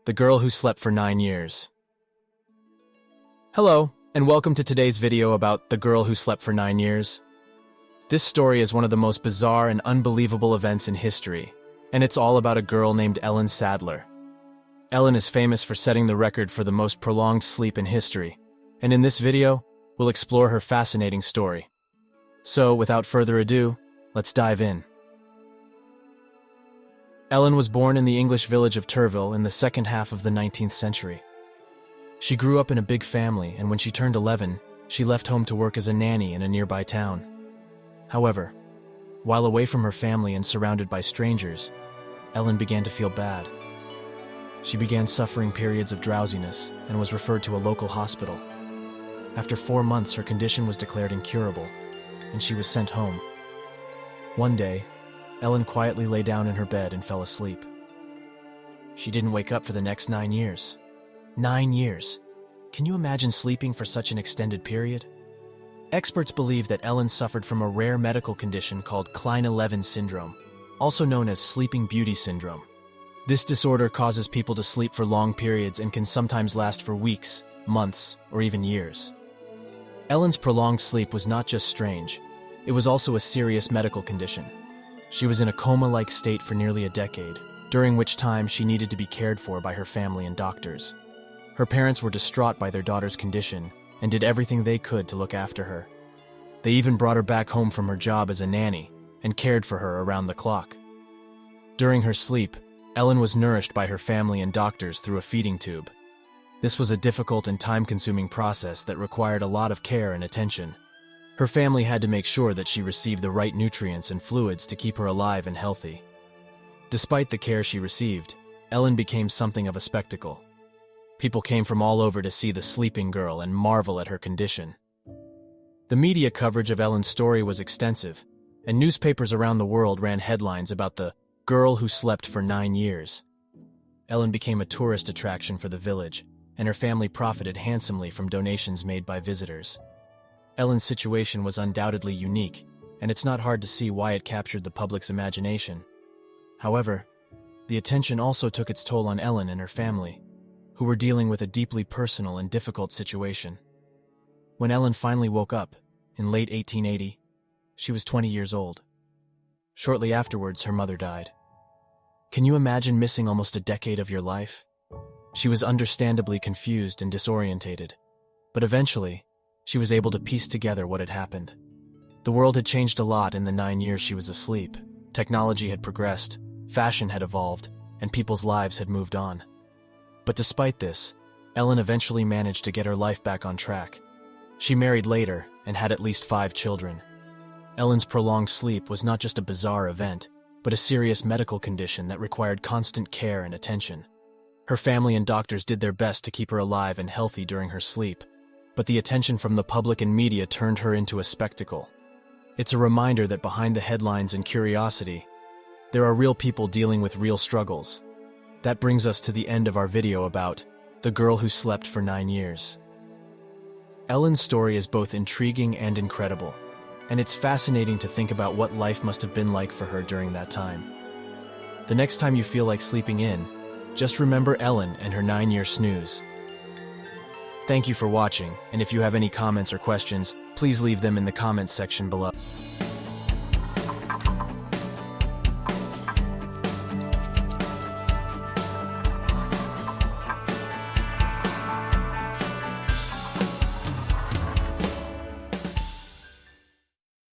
The Girl Who Slept for 9 Years. Hello, and welcome to today's video about The Girl Who Slept for 9 Years. This story is one of the most bizarre and unbelievable events in history, and it's all about a girl named Ellen Sadler. Ellen is famous for setting the record for the most prolonged sleep in history, and in this video, we'll explore her fascinating story. So, without further ado, let's dive in. Ellen was born in the English village of Turville in the second half of the 19th century. She grew up in a big family, and when she turned 11, she left home to work as a nanny in a nearby town. However, while away from her family and surrounded by strangers, Ellen began to feel bad. She began suffering periods of drowsiness and was referred to a local hospital. After 4 months, her condition was declared incurable, and she was sent home. One day, Ellen quietly lay down in her bed and fell asleep. She didn't wake up for the next 9 years. 9 years. Can you imagine sleeping for such an extended period? Experts believe that Ellen suffered from a rare medical condition called Kleine-Levin syndrome, also known as Sleeping Beauty syndrome. This disorder causes people to sleep for long periods and can sometimes last for weeks, months, or even years. Ellen's prolonged sleep was not just strange, it was also a serious medical condition. She was in a coma-like state for nearly a decade, during which time she needed to be cared for by her family and doctors. Her parents were distraught by their daughter's condition and did everything they could to look after her. They even brought her back home from her job as a nanny and cared for her around the clock. During her sleep, Ellen was nourished by her family and doctors through a feeding tube. This was a difficult and time-consuming process that required a lot of care and attention. Her family had to make sure that she received the right nutrients and fluids to keep her alive and healthy. Despite the care she received, Ellen became something of a spectacle. People came from all over to see the sleeping girl and marvel at her condition. The media coverage of Ellen's story was extensive, and newspapers around the world ran headlines about the girl who slept for 9 years. Ellen became a tourist attraction for the village, and her family profited handsomely from donations made by visitors. Ellen's situation was undoubtedly unique, and it's not hard to see why it captured the public's imagination. However, the attention also took its toll on Ellen and her family, who were dealing with a deeply personal and difficult situation. When Ellen finally woke up, in late 1880, she was 20 years old. Shortly afterwards, her mother died. Can you imagine missing almost a decade of your life? She was understandably confused and disorientated, but eventually, she was able to piece together what had happened. The world had changed a lot in the 9 years she was asleep. Technology had progressed, fashion had evolved, and people's lives had moved on. But despite this, Ellen eventually managed to get her life back on track. She married later and had at least 5 children. Ellen's prolonged sleep was not just a bizarre event, but a serious medical condition that required constant care and attention. Her family and doctors did their best to keep her alive and healthy during her sleep, but the attention from the public and media turned her into a spectacle. It's a reminder that behind the headlines and curiosity, there are real people dealing with real struggles. That brings us to the end of our video about The Girl Who Slept for 9 Years. Ellen's story is both intriguing and incredible, and it's fascinating to think about what life must have been like for her during that time. The next time you feel like sleeping in, just remember Ellen and her 9-year snooze. Thank you for watching, and if you have any comments or questions, please leave them in the comments section below.